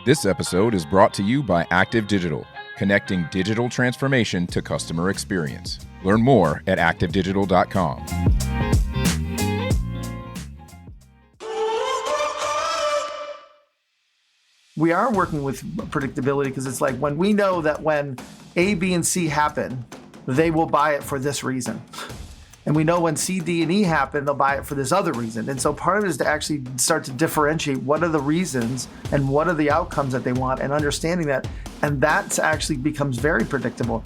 This episode is brought to you by Active Digital, connecting digital transformation to customer experience. Learn more at activedigital.com. We are working with predictability because it's like when we know that when A, B, and C happen, they will buy it for this reason. And we know when C, D, and E happen, they'll buy it for this other reason. And so part of it is to actually start to differentiate what are the reasons and what are the outcomes that they want and understanding that. And that actually becomes very predictable.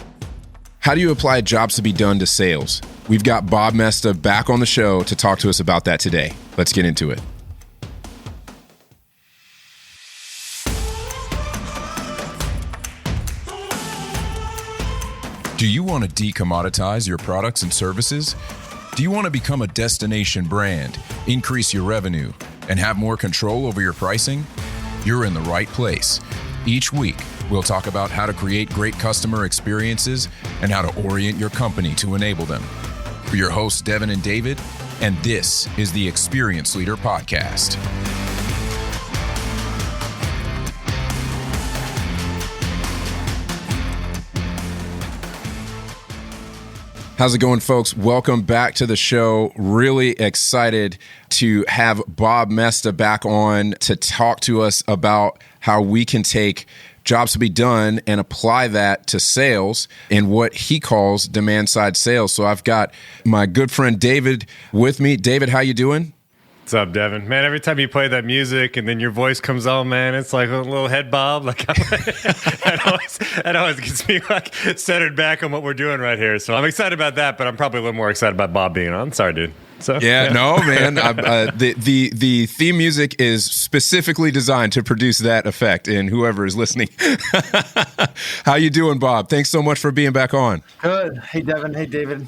How do you apply jobs to be done to sales? We've got Bob Moesta back on the show to talk to us about that today. Let's get into it. Do you want to decommoditize your products and services? Do you want to become a destination brand, increase your revenue, and have more control over your pricing? You're in the right place. Each week, we'll talk about how to create great customer experiences and how to orient your company to enable them. We're your hosts, Devin and David, and this is the Experience Leader Podcast. How's it going, folks? Welcome back to the show. Really excited to have Bob Moesta back on to talk to us about how we can take jobs to be done and apply that to sales in what he calls demand-side sales. So I've got my good friend David with me. David, how you doing? What's up, Devin? Man, every time you play that music and then your voice comes on, man, it's like a little head bob. Like that always gets me like centered back on what we're doing right here. So I'm excited about that, but I'm probably a little more excited about Bob being on. Sorry, dude. So yeah. No, man. The theme music is specifically designed to produce that effect in whoever is listening. How you doing, Bob? Thanks so much for being back on. Good. Hey, Devin. Hey, David.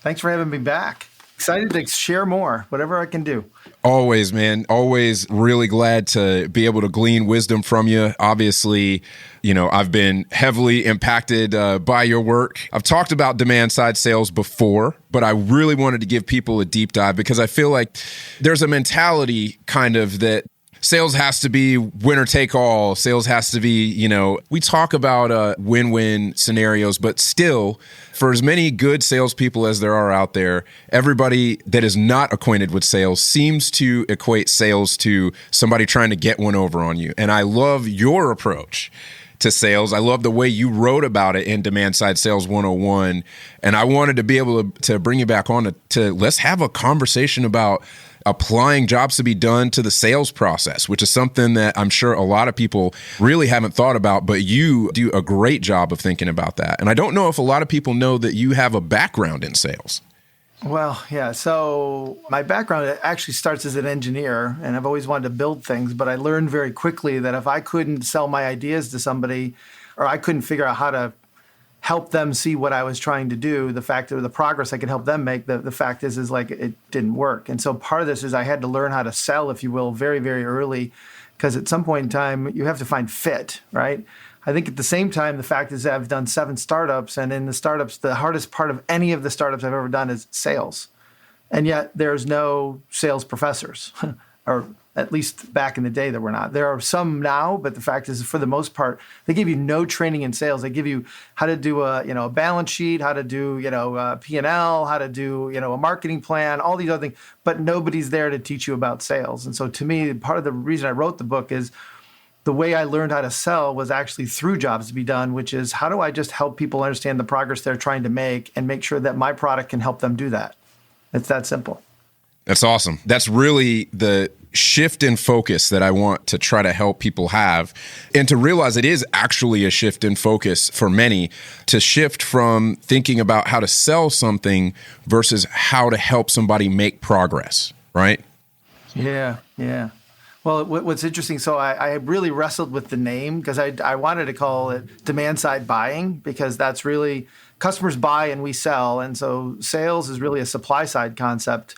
Thanks for having me back. Excited to share more, whatever I can do. Always, man. Always really glad to be able to glean wisdom from you. Obviously, you know, I've been heavily impacted by your work. I've talked about demand side sales before, but I really wanted to give people a deep dive because I feel like there's a mentality kind of that sales has to be winner take all. Sales has to be, you know, we talk about win-win scenarios, but still, for as many good salespeople as there are out there, everybody that is not acquainted with sales seems to equate sales to somebody trying to get one over on you. And I love your approach to sales. I love the way you wrote about it in Demand Side Sales 101. And I wanted to be able to bring you back on to let's have a conversation about applying jobs to be done to the sales process, which is something that I'm sure a lot of people really haven't thought about, but you do a great job of thinking about that. And I don't know if a lot of people know that you have a background in sales. Well, yeah. So my background actually starts as an engineer, and I've always wanted to build things, but I learned very quickly that if I couldn't sell my ideas to somebody, or I couldn't figure out how to help them see what I was trying to do, the fact of the progress I could help them make, the fact is like it didn't work. And so part of this is I had to learn how to sell, if you will, very, very early, because at some point in time, you have to find fit, right? I think at the same time, the fact is that I've done 7 startups, and in the startups, the hardest part of any of the startups I've ever done is sales. And yet there's no sales professors, or at least back in the day there were not. There are some now, but the fact is, for the most part, they give you no training in sales. They give you how to do a balance sheet, how to do P&L, how to do a marketing plan, all these other things, but nobody's there to teach you about sales. And so to me, part of the reason I wrote the book is the way I learned how to sell was actually through jobs to be done, which is how do I just help people understand the progress they're trying to make and make sure that my product can help them do that. It's that simple. That's awesome. That's really the shift in focus that I want to try to help people have, and to realize it is actually a shift in focus for many, to shift from thinking about how to sell something versus how to help somebody make progress, right? Yeah. Well, what's interesting, so I really wrestled with the name because I wanted to call it demand-side buying, because that's really customers buy and we sell. And so sales is really a supply-side concept,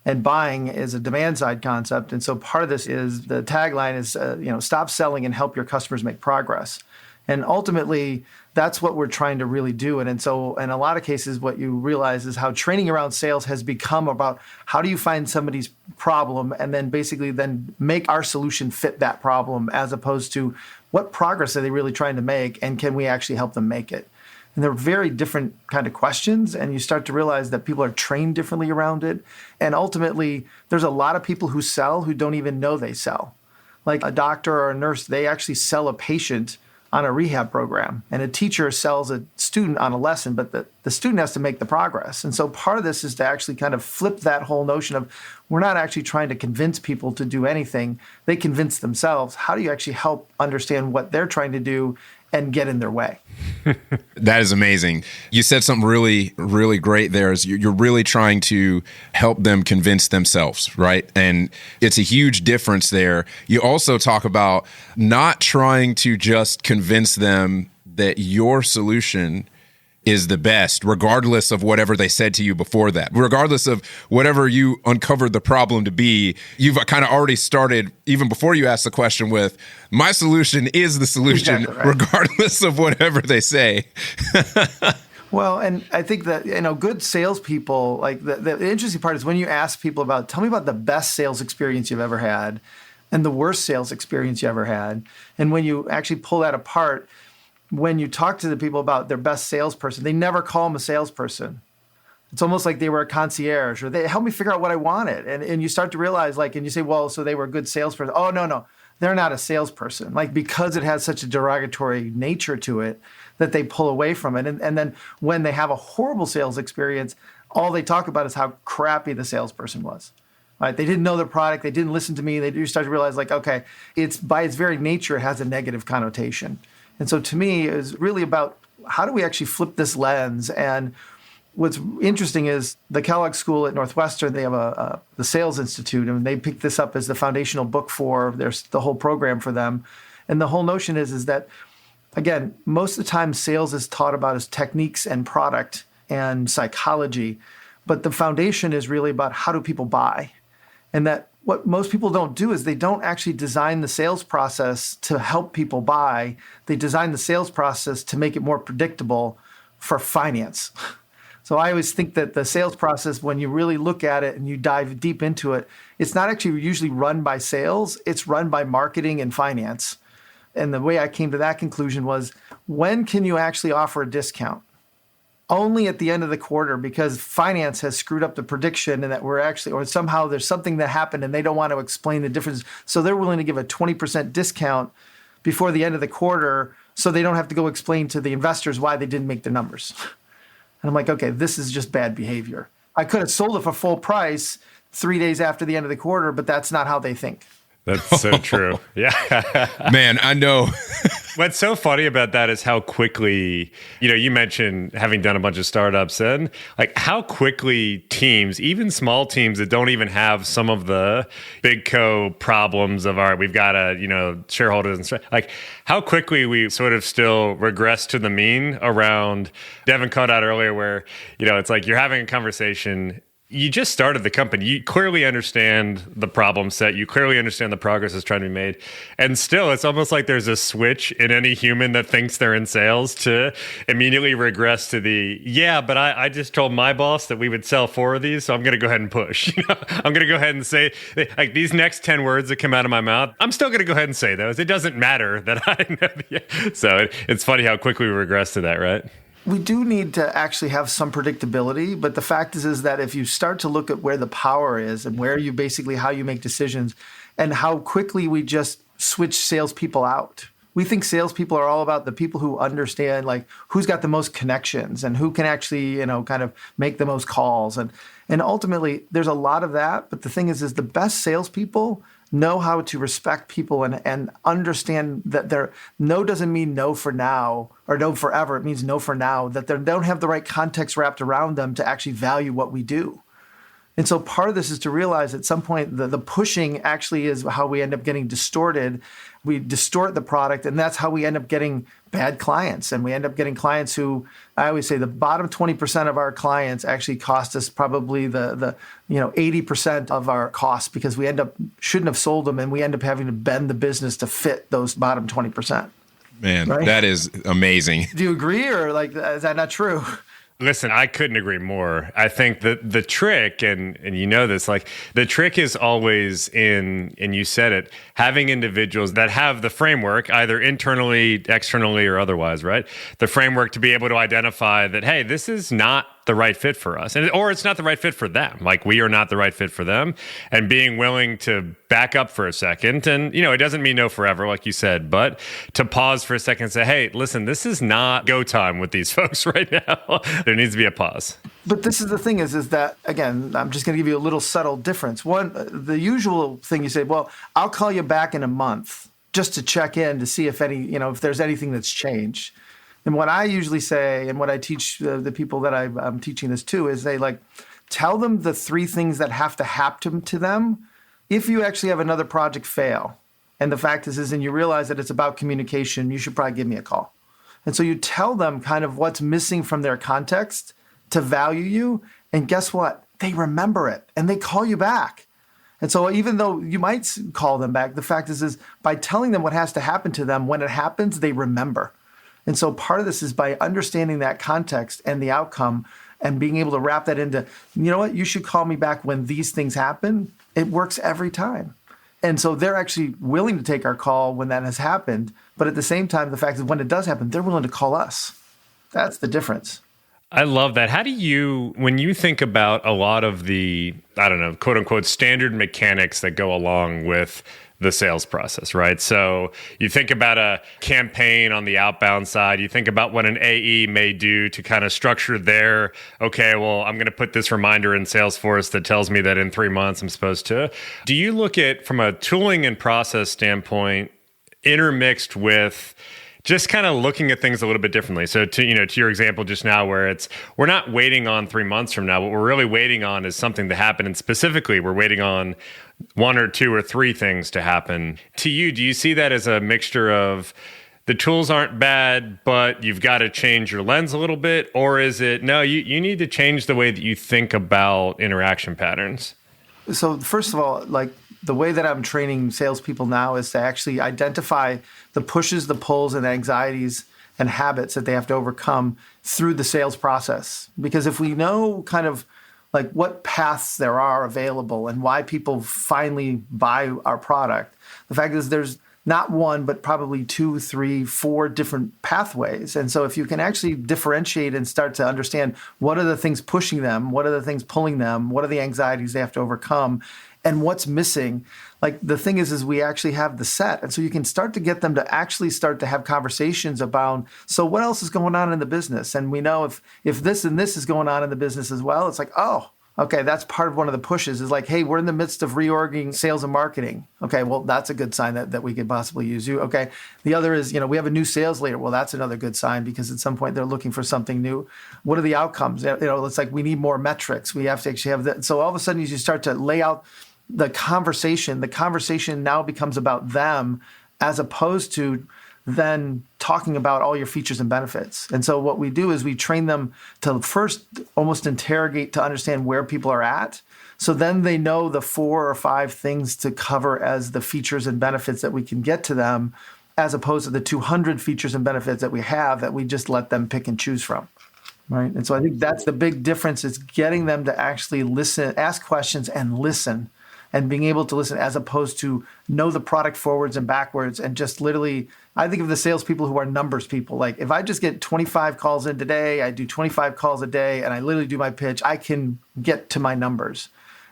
and buying is a demand-side concept. And so part of this is the tagline is, stop selling and help your customers make progress. And ultimately, that's what we're trying to really do. And so in a lot of cases, what you realize is how training around sales has become about how do you find somebody's problem and then basically then make our solution fit that problem, as opposed to what progress are they really trying to make and can we actually help them make it? And they're very different kind of questions. And you start to realize that people are trained differently around it. And ultimately, there's a lot of people who sell who don't even know they sell. Like a doctor or a nurse, they actually sell a patient on a rehab program. And a teacher sells a student on a lesson, but the student has to make the progress. And so part of this is to actually kind of flip that whole notion of we're not actually trying to convince people to do anything. They convince themselves. How do you actually help understand what they're trying to do and get in their way? That is amazing. You said something really, really great there is you're really trying to help them convince themselves, right? And it's a huge difference there. You also talk about not trying to just convince them that your solution is the best, regardless of whatever they said to you before that. Regardless of whatever you uncovered the problem to be, you've kind of already started, even before you ask the question, with, my solution is the solution, exactly right, regardless of whatever they say. Well, and I think that, good salespeople, like the interesting part is when you ask people about, tell me about the best sales experience you've ever had and the worst sales experience you ever had. And when you actually pull that apart, when you talk to the people about their best salesperson, they never call them a salesperson. It's almost like they were a concierge, or they helped me figure out what I wanted. And you start to realize, and you say, well, so they were a good salesperson. Oh, no, they're not a salesperson. Because it has such a derogatory nature to it that they pull away from it. And then when they have a horrible sales experience, all they talk about is how crappy the salesperson was. Right? They didn't know the product. They didn't listen to me. They do start to realize, okay, it's by its very nature, it has a negative connotation. And so to me, it was really about how do we actually flip this lens? And what's interesting is the Kellogg School at Northwestern, they have the Sales Institute, and they picked this up as the foundational book for the whole program for them. And the whole notion is that, again, most of the time sales is taught about as techniques and product and psychology, but the foundation is really about how do people buy? And that what most people don't do is they don't actually design the sales process to help people buy. They design the sales process to make it more predictable for finance. So I always think that the sales process, when you really look at it and you dive deep into it, it's not actually usually run by sales, it's run by marketing and finance. And the way I came to that conclusion was, when can you actually offer a discount? Only at the end of the quarter, because finance has screwed up the prediction and that we're actually, or somehow there's something that happened and they don't want to explain the difference. So they're willing to give a 20% discount before the end of the quarter so they don't have to go explain to the investors why they didn't make their numbers. And I'm like, okay, this is just bad behavior. I could have sold it for full price 3 days after the end of the quarter, but that's not how they think. That's so true. Yeah. Man, I know. What's so funny about that is how quickly, you mentioned having done a bunch of startups, and how quickly teams, even small teams that don't even have some of the big co problems of we've got shareholders and stuff, how quickly we sort of still regress to the mean around. Devin called out earlier where, it's like you're having a conversation. You just started the company. You clearly understand the problem set. You clearly understand the progress that's trying to be made. And still, it's almost like there's a switch in any human that thinks they're in sales to immediately regress to but I just told my boss that we would sell 4 of these, so I'm going to go ahead and push. I'm going to go ahead and say, these next 10 words that come out of my mouth, I'm still going to go ahead and say those. It doesn't matter that I know. So it's funny how quickly we regress to that, right? We do need to actually have some predictability, but the fact is that if you start to look at where the power is and where you basically how you make decisions and how quickly we just switch salespeople out. We think salespeople are all about the people who understand who's got the most connections and who can actually, kind of make the most calls. And ultimately there's a lot of that. But the thing is the best salespeople know how to respect people and understand that no doesn't mean no for now or no forever. It means no for now, that they don't have the right context wrapped around them to actually value what we do. And so part of this is to realize at some point the pushing actually is how we end up getting distorted. We distort the product, and that's how we end up getting bad clients. And we end up getting clients who, I always say, the bottom 20% of our clients actually cost us probably the 80% of our costs, because we shouldn't have sold them, and we end up having to bend the business to fit those bottom 20%. Man, Right? that is amazing. Do you agree, or like is that not true? Listen, I couldn't agree more. I think that the trick, and you know this, like the trick is always in, and you said it, having individuals that have the framework, either internally, externally, or otherwise, right? The framework to be able to identify that, hey, this is not the right fit for us, or it's not the right fit for them. Like we are not the right fit for them, and being willing to back up for a second. And, it doesn't mean no forever, like you said, but to pause for a second and say, hey, listen, this is not go time with these folks right now. There needs to be a pause. But this is the thing is that, again, I'm just going to give you a little subtle difference. One, the usual thing you say, well, I'll call you back in a month just to check in to see if if there's anything that's changed. And what I usually say, and what I teach the people that I'm teaching this to, is tell them the 3 things that have to happen to them if you actually have another project fail. And the fact is, and you realize that it's about communication, you should probably give me a call. And so you tell them kind of what's missing from their context to value you. And guess what? They remember it and they call you back. And so even though you might call them back, the fact is by telling them what has to happen to them, when it happens, they remember. And so part of this is by understanding that context and the outcome and being able to wrap that into, you know what, you should call me back when these things happen. It works every time. And so they're actually willing to take our call when that has happened. But at the same time, the fact is when it does happen, they're willing to call us. That's the difference. I love that. How do you, when you think about a lot of the, I don't know, quote unquote, standard mechanics that go along with the sales process, right? So you think about a campaign on the outbound side, you think about what an AE may do to kind of structure their, okay, well, I'm going to put this reminder in Salesforce that tells me that in 3 months I'm supposed to. Do you look at, from a tooling and process standpoint, intermixed with just kind of looking at things a little bit differently? So to your example just now, where we're not waiting on 3 months from now. What we're really waiting on is something to happen. And specifically, we're waiting on 1 or 2 or 3 things to happen. To you, do you see that as a mixture of the tools aren't bad, but you've got to change your lens a little bit? Or is it, no, you need to change the way that you think about interaction patterns? So first of all, like the way that I'm training salespeople now is to actually identify the pushes, the pulls, and anxieties and habits that they have to overcome through the sales process. Because if we know kind of like what paths there are available and why people finally buy our product, the fact is there's not one, but probably 2, 3, 4 different pathways. And so if you can actually differentiate and start to understand what are the things pushing them, what are the things pulling them, what are the anxieties they have to overcome, and what's missing. Like the thing is we actually have the set. And so you can start to get them to actually start to have conversations about, so what else is going on in the business? And we know if this and this is going on in the business as well, it's like, oh, okay, that's part of one of the pushes is like, hey, we're in the midst of reorging sales and marketing. Okay, well, that's a good sign that we could possibly use you. Okay, the other is, we have a new sales leader. Well, that's another good sign because at some point they're looking for something new. What are the outcomes? It's like we need more metrics. We have to actually have that. So all of a sudden you start to lay out the conversation now becomes about them as opposed to then talking about all your features and benefits. And so what we do is we train them to first almost interrogate to understand where people are at. So then they know the 4 or 5 things to cover as the features and benefits that we can get to them, as opposed to the 200 features and benefits that we have that we just let them pick and choose from. Right. And so I think that's the big difference is getting them to actually listen, ask questions and listen. And being able to listen as opposed to know the product forwards and backwards and just literally, I think of the salespeople who are numbers people. Like if I just get 25 calls in today, I do 25 calls a day and I literally do my pitch, I can get to my numbers.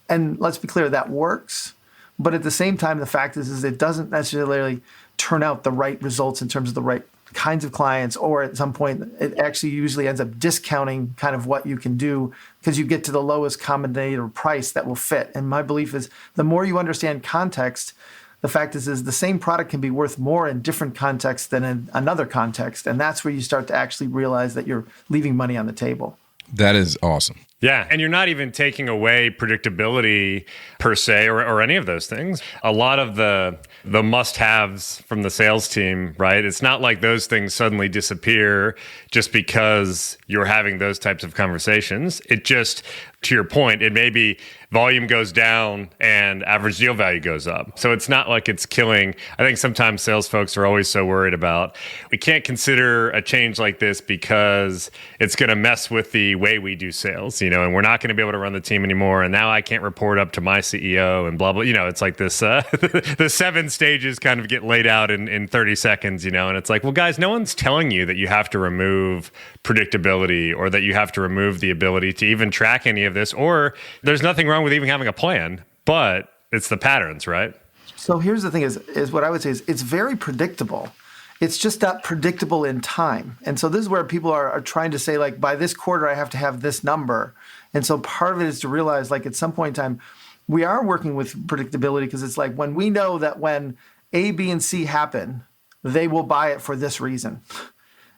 And let's be clear, that works. But at the same time, the fact is it doesn't necessarily turn out the right results in terms of the right kinds of clients, or at some point it actually usually ends up discounting kind of what you can do because you get to the lowest common denominator price that will fit. And my belief is the more you understand context, the fact is the same product can be worth more in different contexts than in another context. And that's where you start to actually realize that you're leaving money on the table. That is awesome. Yeah. And you're not even taking away predictability per se or any of those things. A lot of the must-haves from the sales team, right? It's not like those things suddenly disappear just because you're having those types of conversations. It just, to your point, it may be volume goes down and average deal value goes up. So it's not like it's killing. I think sometimes sales folks are always so worried about, we can't consider a change like this because it's going to mess with the way we do sales, and we're not going to be able to run the team anymore. And now I can't report up to my CEO and blah, blah. It's like this, the 7 stages kind of get laid out in 30 seconds, and it's like, well, guys, no one's telling you that you have to remove predictability or that you have to remove the ability to even track any of this, or there's nothing wrong with even having a plan, but it's the patterns, right? So here's the thing is what I would say is it's very predictable. It's just not predictable in time. And so this is where people are trying to say, like, by this quarter, I have to have this number. And so part of it is to realize, like, at some point in time, we are working with predictability because it's like when we know that when A, B, and C happen, they will buy it for this reason.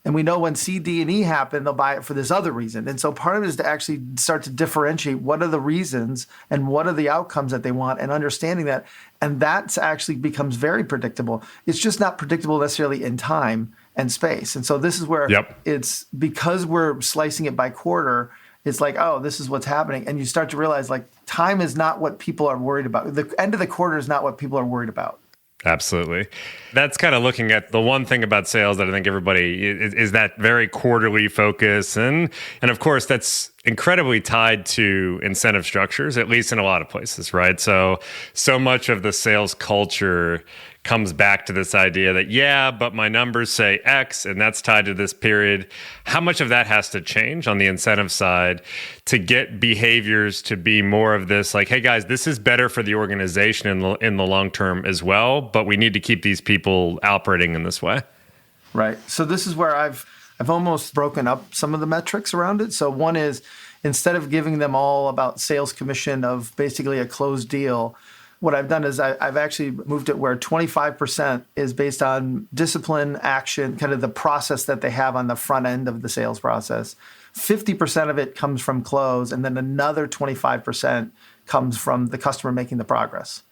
And we know when C, D, and E happen, they'll buy it for this other reason. And so part of it is to actually start to differentiate what are the reasons and what are the outcomes that they want and understanding that. And that actually becomes very predictable. It's just not predictable necessarily in time and space. And so this is where it's because we're slicing it by quarter, it's like, oh, this is what's happening. And you start to realize, like, time is not what people are worried about. The end of the quarter is not what people are worried about. Absolutely. That's kind of looking at the one thing about sales that I think everybody is that very quarterly focus. And of course, that's incredibly tied to incentive structures, at least in a lot of places, right? So much of the sales culture comes back to this idea that, yeah, but my numbers say X and that's tied to this period. How much of that has to change on the incentive side to get behaviors to be more of this, like, hey guys, this is better for the organization in the long term as well, but we need to keep these people operating in this way? Right. So this is where I've almost broken up some of the metrics around it. So one is, instead of giving them all about sales commission of basically a closed deal, what I've done is I've actually moved it where 25% is based on discipline, action, kind of the process that they have on the front end of the sales process. 50% of it comes from close, and then another 25% comes from the customer making the progress.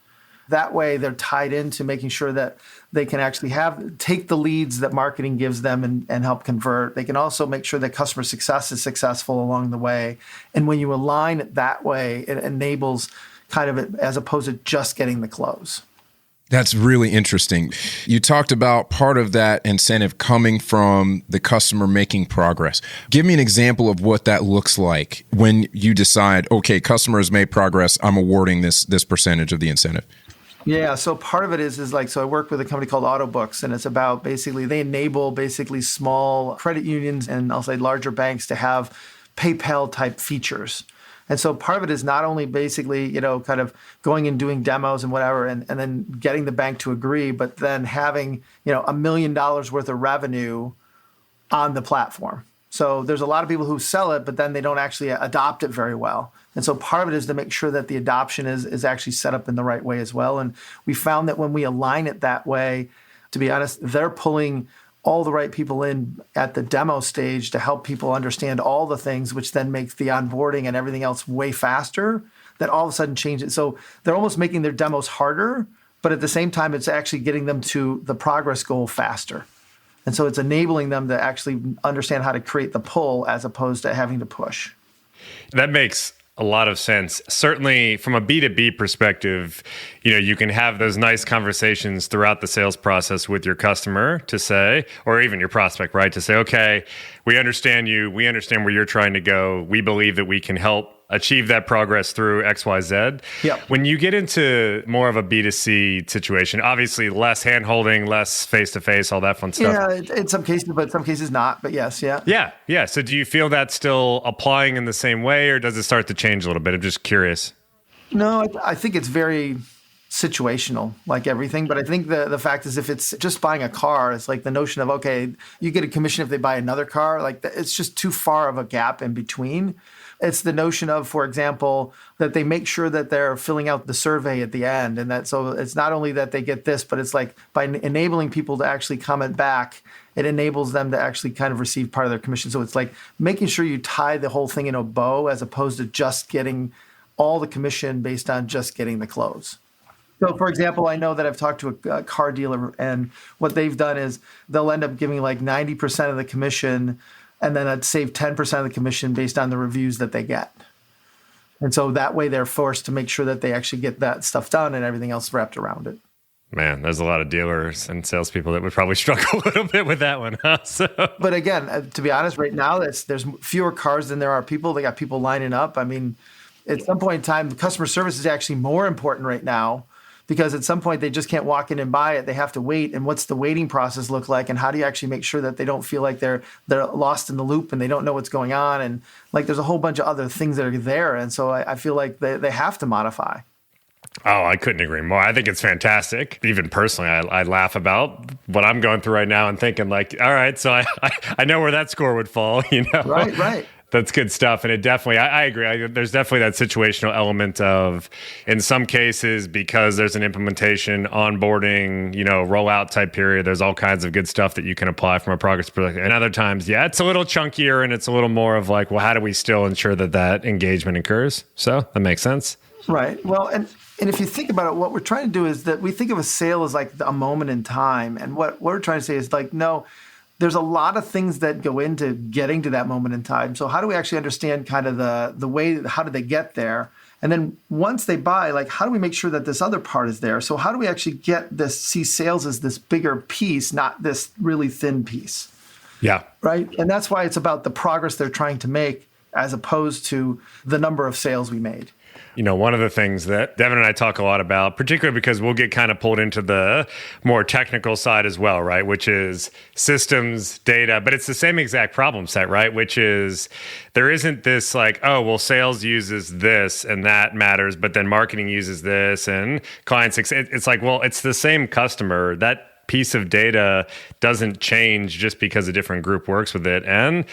That way, they're tied into making sure that they can actually take the leads that marketing gives them and help convert. They can also make sure that customer success is successful along the way. And when you align it that way, it enables kind of it as opposed to just getting the close. That's really interesting. You talked about part of that incentive coming from the customer making progress. Give me an example of what that looks like when you decide, okay, customer has made progress, I'm awarding this percentage of the incentive. Yeah, so part of it is like, so I work with a company called Autobooks, and it's about basically, they enable basically small credit unions and I'll say larger banks to have PayPal type features. And so part of it is not only basically, kind of going and doing demos and whatever, and then getting the bank to agree, but then having, $1 million worth of revenue on the platform. So there's a lot of people who sell it, but then they don't actually adopt it very well. And so part of it is to make sure that the adoption is actually set up in the right way as well. And we found that when we align it that way, to be honest, they're pulling all the right people in at the demo stage to help people understand all the things, which then makes the onboarding and everything else way faster, that all of a sudden change it. So they're almost making their demos harder, but at the same time, it's actually getting them to the progress goal faster. And so it's enabling them to actually understand how to create the pull as opposed to having to push. That makes a lot of sense. Certainly from a B2B perspective, you can have those nice conversations throughout the sales process with your customer to say, or even your prospect, right? To say, okay, we understand you. We understand where you're trying to go. We believe that we can help achieve that progress through XYZ. Yep. When you get into more of a B2C situation, obviously less hand-holding, less face-to-face, all that fun stuff. Yeah, in some cases, but some cases not. But yes, yeah. Yeah. So do you feel that's still applying in the same way, or does it start to change a little bit? I'm just curious. No, I think it's very situational, like everything. But I think the fact is, if it's just buying a car, it's like the notion of, okay, you get a commission if they buy another car. Like, it's just too far of a gap in between. It's the notion of, for example, that they make sure that they're filling out the survey at the end. And that, so it's not only that they get this, but it's like by enabling people to actually comment back, it enables them to actually kind of receive part of their commission. So it's like making sure you tie the whole thing in a bow as opposed to just getting all the commission based on just getting the close. So, for example, I know that I've talked to a car dealer, and what they've done is they'll end up giving like 90% of the commission, and then I'd save 10% of the commission based on the reviews that they get. And so that way they're forced to make sure that they actually get that stuff done and everything else wrapped around it. Man, there's a lot of dealers and salespeople that would probably struggle a little bit with that one, huh? So. But again, to be honest, right now, there's fewer cars than there are people. They got people lining up. I mean, at some point in time, customer service is actually more important right now because at some point they just can't walk in and buy it. They have to wait. And what's the waiting process look like? And how do you actually make sure that they don't feel like they're lost in the loop and they don't know what's going on? And like there's a whole bunch of other things that are there. And so I feel like they have to modify. Oh, I couldn't agree more. I think it's fantastic. Even personally, I laugh about what I'm going through right now and thinking like, all right, so I know where that score would fall, you know? Right. That's good stuff. And it definitely, I agree. There's definitely that situational element of, in some cases, because there's an implementation, onboarding, rollout type period, there's all kinds of good stuff that you can apply from a progress perspective. And other times, yeah, it's a little chunkier and it's a little more of like, well, how do we still ensure that engagement occurs? So that makes sense. Right. Well, and if you think about it, what we're trying to do is that we think of a sale as like a moment in time. And what we're trying to say is like, no, there's a lot of things that go into getting to that moment in time. So how do we actually understand kind of the way, how do they get there? And then once they buy, like, how do we make sure that this other part is there? So how do we actually see sales as this bigger piece, not this really thin piece? Yeah. Right. And that's why it's about the progress they're trying to make as opposed to the number of sales we made. One of the things that Devin and I talk a lot about, particularly because we'll get kind of pulled into the more technical side as well, right? Which is systems, data, but it's the same exact problem set, right? Which is there isn't this like, oh, well, sales uses this and that matters, but then marketing uses this and clients. It's like, well, it's the same customer. That piece of data doesn't change just because a different group works with it. And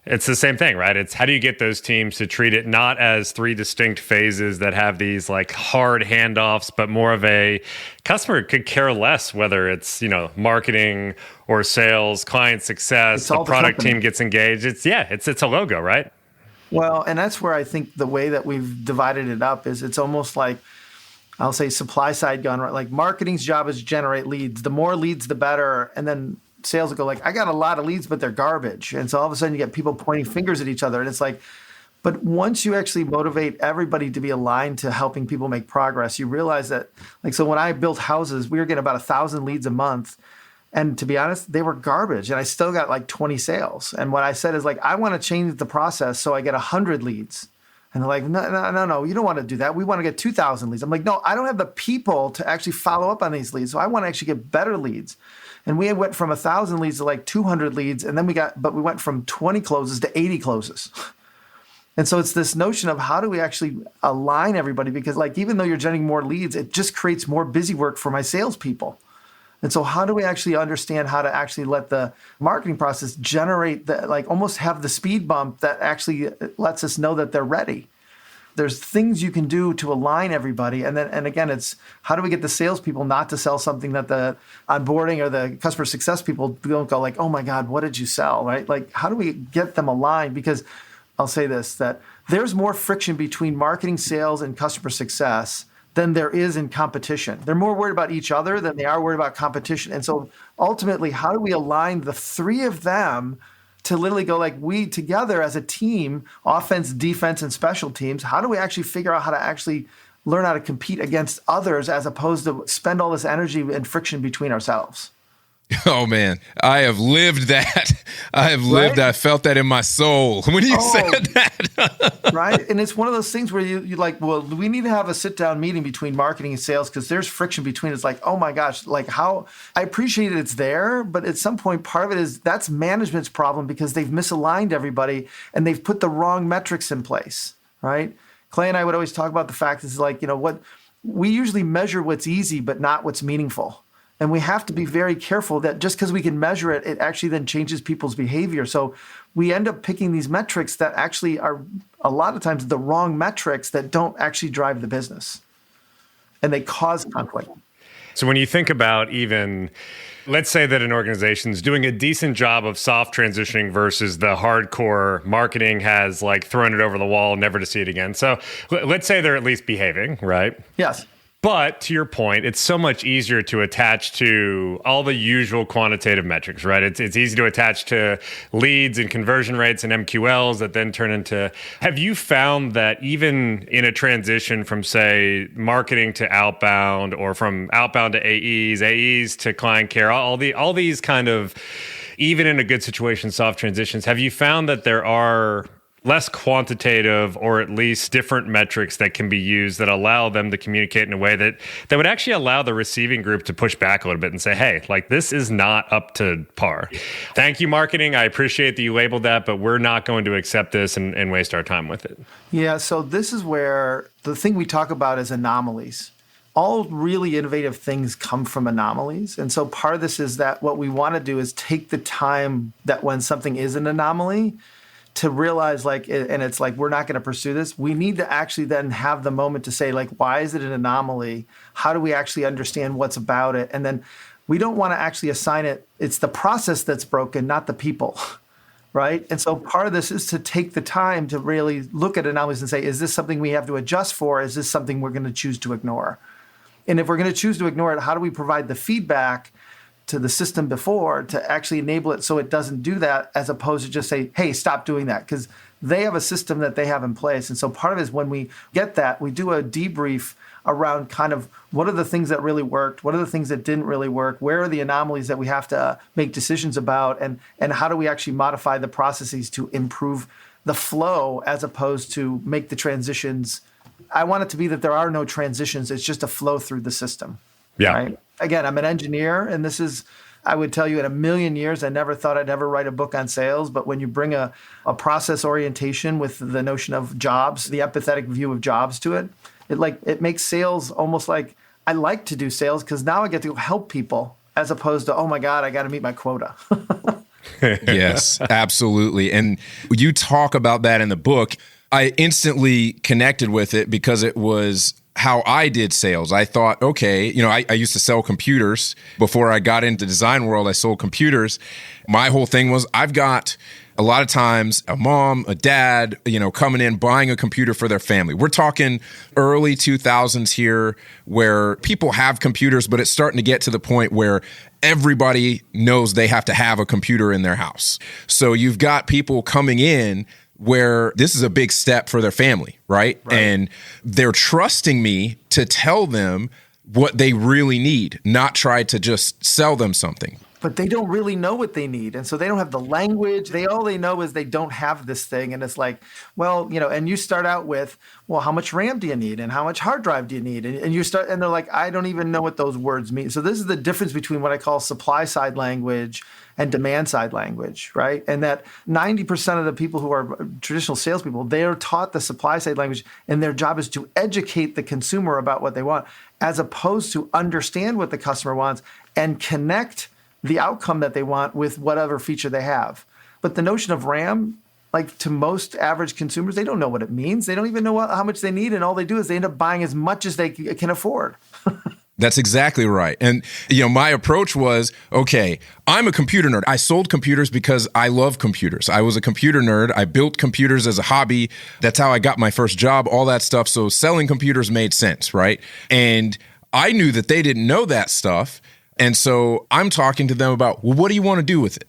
it's the same thing, right? It's how do you get those teams to treat it not as three distinct phases that have these like hard handoffs, but more of a customer could care less whether it's, marketing or sales, client success, the product team gets engaged. It's a logo, right? Well, and that's where I think the way that we've divided it up is it's almost like, I'll say supply side gone right. Like marketing's job is to generate leads. The more leads, the better. And then sales will go like, I got a lot of leads, but they're garbage. And so all of a sudden you get people pointing fingers at each other. And it's like, but once you actually motivate everybody to be aligned to helping people make progress, you realize that, like, so when I built houses, we were getting about 1,000 leads a month. And to be honest, they were garbage. And I still got like 20 sales. And what I said is like, I want to change the process so I get 100 leads. And they're like, no, you don't want to do that. We want to get 2,000 leads. I'm like, no, I don't have the people to actually follow up on these leads. So I want to actually get better leads. And we went from 1,000 leads to like 200 leads. And then we went from 20 closes to 80 closes. And so it's this notion of how do we actually align everybody? Because like, even though you're generating more leads, it just creates more busy work for my salespeople. And so how do we actually understand how to actually let the marketing process generate almost have the speed bump that actually lets us know that they're ready? There's things you can do to align everybody. And again, it's how do we get the salespeople not to sell something that the onboarding or the customer success people don't go like, oh my God, what did you sell, right? Like, how do we get them aligned? Because I'll say this, that there's more friction between marketing, sales, and customer success than there is in competition. They're more worried about each other than they are worried about competition. And so ultimately, how do we align the three of them to literally go like we together as a team, offense, defense, and special teams, how do we actually figure out how to actually learn how to compete against others as opposed to spend all this energy and friction between ourselves? Oh man, I have lived that. I have lived that. I felt that in my soul when you said that. Right? And it's one of those things where you like, well, we need to have a sit-down meeting between marketing and sales because there's friction between. It's like, oh my gosh, like how I appreciate it's there, but at some point part of it is that's management's problem because they've misaligned everybody and they've put the wrong metrics in place, right? Clay and I would always talk about the fact is like, what we usually measure what's easy, but not what's meaningful. And we have to be very careful that just because we can measure it, it actually then changes people's behavior. So we end up picking these metrics that actually are a lot of times the wrong metrics that don't actually drive the business. And they cause conflict. So when you think about even, let's say that an organization is doing a decent job of soft transitioning versus the hardcore marketing has like thrown it over the wall, never to see it again. So let's say they're at least behaving, right? Yes. But to your point, it's so much easier to attach to all the usual quantitative metrics, right? It's easy to attach to leads and conversion rates and MQLs that then turn into. Have you found that even in a transition from, say, marketing to outbound, or from outbound to AEs to client care, all these kind of, even in a good situation, soft transitions, have you found that there are less quantitative, or at least different metrics that can be used that allow them to communicate in a way that would actually allow the receiving group to push back a little bit and say, hey, like, this is not up to par. Thank you, marketing. I appreciate that you labeled that, but we're not going to accept this and waste our time with it. Yeah, so this is where the thing we talk about is anomalies. All really innovative things come from anomalies. And so part of this is that what we want to do is take the time that when something is an anomaly to realize, like, and it's like, we're not going to pursue this. We need to actually then have the moment to say, like, why is it an anomaly? How do we actually understand what's about it? And then we don't want to actually assign it. It's the process that's broken, not the people, right? And so part of this is to take the time to really look at anomalies and say, is this something we have to adjust for? Is this something we're going to choose to ignore? And if we're going to choose to ignore it, how do we provide the feedback to the system before to actually enable it so it doesn't do that, as opposed to just say, hey, stop doing that? Because they have a system that they have in place. And so part of it is when we get that, we do a debrief around kind of what are the things that really worked, what are the things that didn't really work, where are the anomalies that we have to make decisions about, and how do we actually modify the processes to improve the flow as opposed to make the transitions. I want it to be that there are no transitions. It's just a flow through the system. Yeah. Right? Again, I'm an engineer, and this is, I would tell you, in a million years, I never thought I'd ever write a book on sales. But when you bring a process orientation with the notion of jobs, the empathetic view of jobs to it, it makes sales almost like I like to do sales because now I get to help people, as opposed to, oh my God, I got to meet my quota. Yes, absolutely. And you talk about that in the book. I instantly connected with it because it was how I did sales. I thought, okay, I used to sell computers. Before I got into the design world, I sold computers. My whole thing was, I've got a lot of times a mom, a dad, coming in, buying a computer for their family. We're talking early 2000s here, where people have computers, but it's starting to get to the point where everybody knows they have to have a computer in their house. So you've got people coming in where this is a big step for their family, right? And they're trusting me to tell them what they really need, not try to just sell them something. But they don't really know what they need. And so they don't have the language. All they know is they don't have this thing. And it's like, well, and you start out with, well, how much RAM do you need? And how much hard drive do you need? And you start, and they're like, I don't even know what those words mean. So this is the difference between what I call supply side language and demand side language, right? And that 90% of the people who are traditional salespeople, they are taught the supply side language, and their job is to educate the consumer about what they want, as opposed to understand what the customer wants and connect the outcome that they want with whatever feature they have. But the notion of RAM, like, to most average consumers, they don't know what it means. They don't even know how much they need, and all they do is they end up buying as much as they can afford. That's exactly right. And, my approach was, okay, I'm a computer nerd. I sold computers because I love computers. I was a computer nerd. I built computers as a hobby. That's how I got my first job, all that stuff. So selling computers made sense, right? And I knew that they didn't know that stuff. And so I'm talking to them about, well, what do you want to do with it?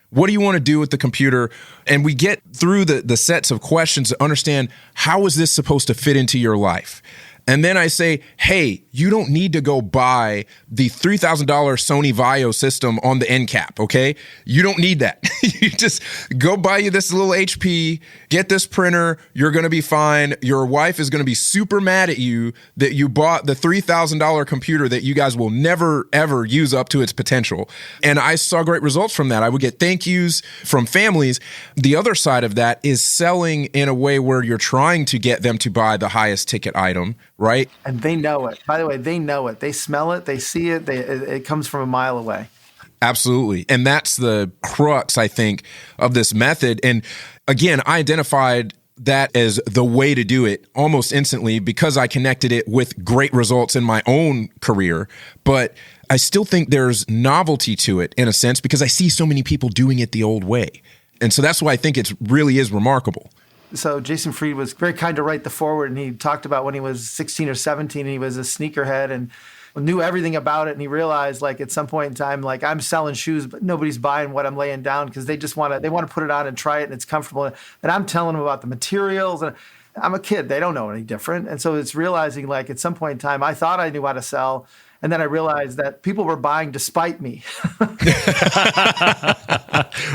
What do you want to do with the computer? And we get through the sets of questions to understand, how is this supposed to fit into your life? And then I say, hey, you don't need to go buy the $3,000 Sony Vaio system on the end cap, okay? You don't need that. You just go buy you this little HP, get this printer, you're going to be fine. Your wife is going to be super mad at you that you bought the $3,000 computer that you guys will never, ever use up to its potential. And I saw great results from that. I would get thank yous from families. The other side of that is selling in a way where you're trying to get them to buy the highest ticket item, right? And they know it. By the way, they know it. They smell it. They see it. It comes from a mile away. Absolutely. And that's the crux, I think, of this method. And again, I identified that as the way to do it almost instantly because I connected it with great results in my own career. But I still think there's novelty to it in a sense because I see so many people doing it the old way. And so that's why I think it really is remarkable. So Jason Fried was very kind to write the foreword, and he talked about when he was 16 or 17 and he was a sneakerhead and knew everything about it. And he realized, like, at some point in time, like, I'm selling shoes, but nobody's buying what I'm laying down because they just want to put it on and try it and it's comfortable. And I'm telling them about the materials, and I'm a kid. They don't know any different. And so it's realizing, like, at some point in time, I thought I knew how to sell. And then I realized that people were buying despite me.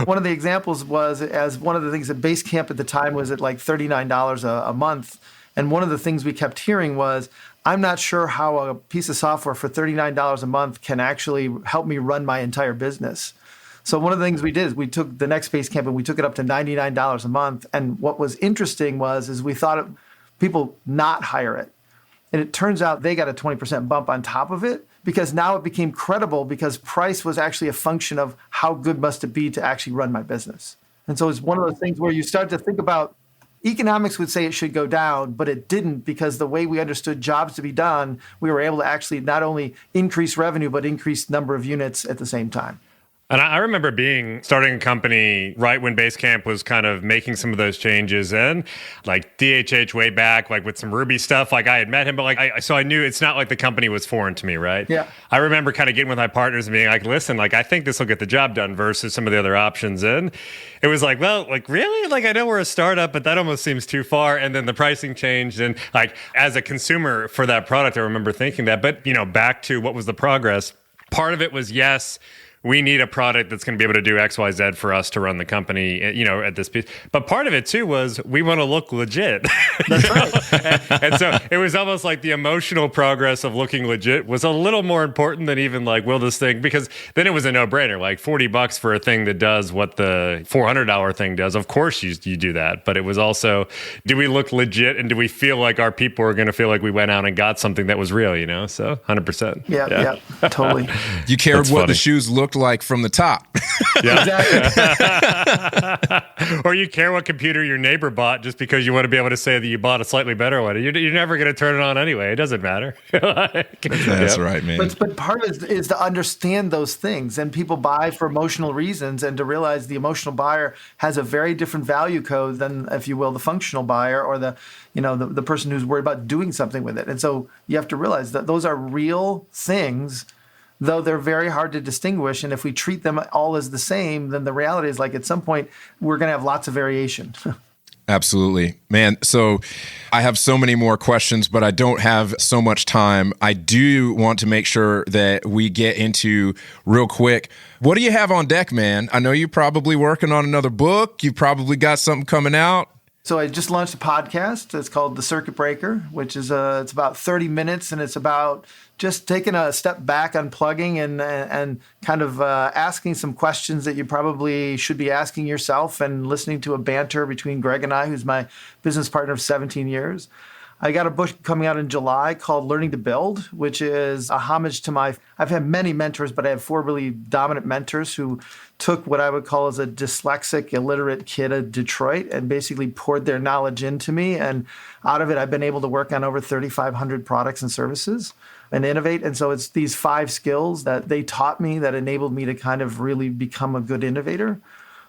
One of the examples was, as one of the things at Basecamp at the time was at like $39 a month. And one of the things we kept hearing was, I'm not sure how a piece of software for $39 a month can actually help me run my entire business. So one of the things we did is we took the next Basecamp and we took it up to $99 a month. And what was interesting is we thought people not hire it. And it turns out they got a 20% bump on top of it, because now it became credible because price was actually a function of how good must it be to actually run my business. And so it's one of those things where you start to think about, economics would say it should go down, but it didn't, because the way we understood jobs to be done, we were able to actually not only increase revenue, but increase number of units at the same time. And I remember starting a company right when Basecamp was kind of making some of those changes, and like DHH way back, like with some Ruby stuff, like I had met him, but like so I knew it's not like the company was foreign to me, right? Yeah. I remember kind of getting with my partners and being like, listen, like I think this will get the job done versus some of the other options. And it was like, well, like really? Like I know we're a startup, but that almost seems too far. And then the pricing changed. And like as a consumer for that product, I remember thinking that. But back to what was the progress, part of it was, yes, we need a product that's going to be able to do X, Y, Z for us to run the company, at this piece. But part of it too was we want to look legit. That's right. and so it was almost like the emotional progress of looking legit was a little more important than even like, will this thing, because then it was a no-brainer, like $40 for a thing that does what the $400 thing does. Of course you do that. But it was also, do we look legit, and do we feel like our people are going to feel like we went out and got something that was real, So 100%. Yeah, totally. You cared That's what funny. the shoes looked like from the top. Yeah. Exactly. Or you care what computer your neighbor bought just because you want to be able to say that you bought a slightly better one. You're never going to turn it on anyway. It doesn't matter. That's right, man. But part of it is to understand those things, and people buy for emotional reasons, and to realize the emotional buyer has a very different value code than, if you will, the functional buyer or the person who's worried about doing something with it. And so you have to realize that those are real things, though they're very hard to distinguish. And if we treat them all as the same, then the reality is, like, at some point, we're going to have lots of variation. Absolutely, man. So I have so many more questions, but I don't have so much time. I do want to make sure that we get into real quick. What do you have on deck, man? I know you're probably working on another book. You probably got something coming out. So I just launched a podcast. It's called The Circuit Breaker, which is it's about 30 minutes, and it's about just taking a step back, unplugging, and kind of asking some questions that you probably should be asking yourself, and listening to a banter between Greg and I, who's my business partner of 17 years. I got a book coming out in July called Learning to Build, which is a homage to I've had many mentors, but I have 4 really dominant mentors who took what I would call as a dyslexic, illiterate kid of Detroit and basically poured their knowledge into me. And out of it, I've been able to work on over 3,500 products and services and innovate. And so it's these 5 skills that they taught me that enabled me to kind of really become a good innovator.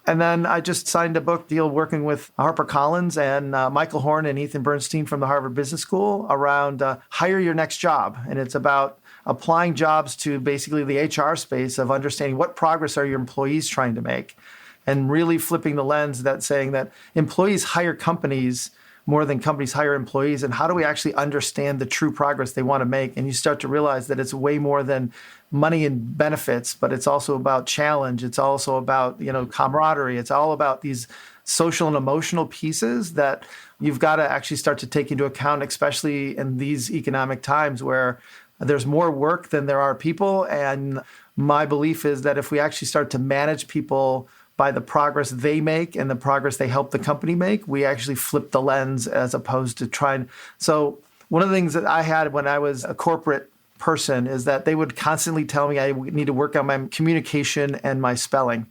And then I just signed a book deal working with HarperCollins and Michael Horn and Ethan Bernstein from the Harvard Business School around hire your next job. And it's about applying jobs to basically the HR space of understanding what progress are your employees trying to make, and really flipping the lens that saying that employees hire companies more than companies hire employees, and how do we actually understand the true progress they want to make? And you start to realize that it's way more than money and benefits, but it's also about challenge. It's also about, camaraderie. It's all about these social and emotional pieces that you've got to actually start to take into account, especially in these economic times where there's more work than there are people. And my belief is that if we actually start to manage people by the progress they make and the progress they help the company make, we actually flip the lens as opposed to trying. So one of the things that I had when I was a corporate person is that they would constantly tell me I need to work on my communication and my spelling.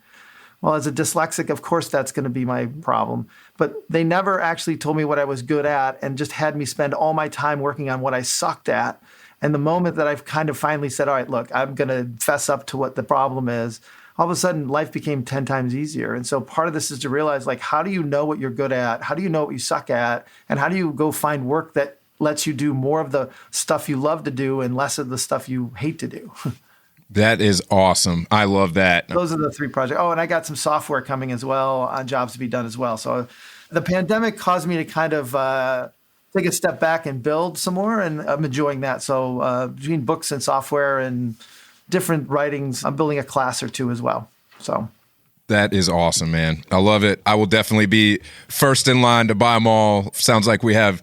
Well, as a dyslexic, of course, that's going to be my problem. But they never actually told me what I was good at and just had me spend all my time working on what I sucked at. And the moment that I've kind of finally said, all right, look, I'm going to fess up to what the problem is, all of a sudden life became 10 times easier. And so part of this is to realize, like, how do you know what you're good at? How do you know what you suck at? And how do you go find work that lets you do more of the stuff you love to do and less of the stuff you hate to do? That is awesome. I love that. Those are the 3 projects. Oh, and I got some software coming as well on jobs to be done as well. So the pandemic caused me to kind of take a step back and build some more, and I'm enjoying that. So between books and software and different writings, I'm building a class or 2 as well. So that is awesome, man. I love it. I will definitely be first in line to buy them all. Sounds like we have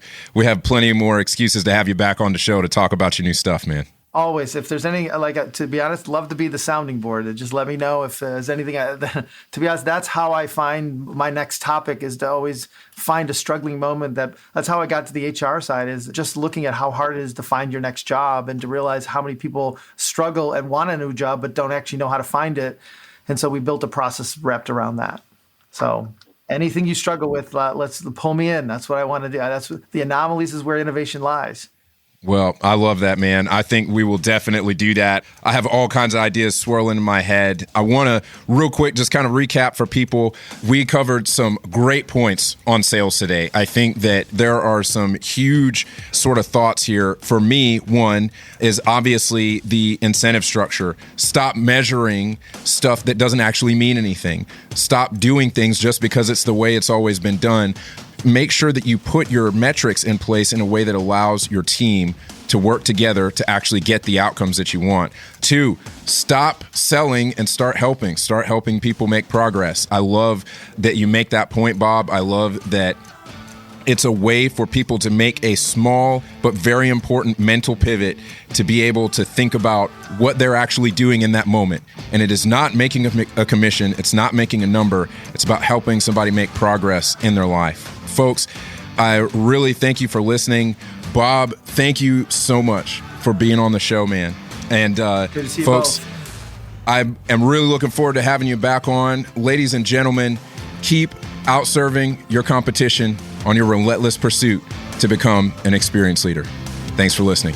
plenty more excuses to have you back on the show to talk about your new stuff, man. Always. If there's any, like, to be honest, love to be the sounding board. Just let me know if there's anything. To be honest, that's how I find my next topic, is to always find a struggling moment. That's how I got to the HR side, is just looking at how hard it is to find your next job and to realize how many people struggle and want a new job but don't actually know how to find it. And so we built a process wrapped around that. So anything you struggle with, let's pull me in. That's what I want to do. That's the anomalies is where innovation lies. Well, I love that, man. I think we will definitely do that. I have all kinds of ideas swirling in my head. I want to real quick just kind of recap for people. We covered some great points on sales today. I think that there are some huge sort of thoughts here. For me, one is obviously the incentive structure. Stop measuring stuff that doesn't actually mean anything. Stop doing things just because it's the way it's always been done. Make sure that you put your metrics in place in a way that allows your team to work together to actually get the outcomes that you want. 2, stop selling and start helping. Start helping people make progress. I love that you make that point, Bob. I love that it's a way for people to make a small but very important mental pivot to be able to think about what they're actually doing in that moment. And it is not making a commission. It's not making a number. It's about helping somebody make progress in their life. Folks, I really thank you for listening. Bob, thank you so much for being on the show, man. And good to see you folks, both. I am really looking forward to having you back on. Ladies and gentlemen, keep outserving your competition on your relentless pursuit to become an experienced leader. Thanks for listening.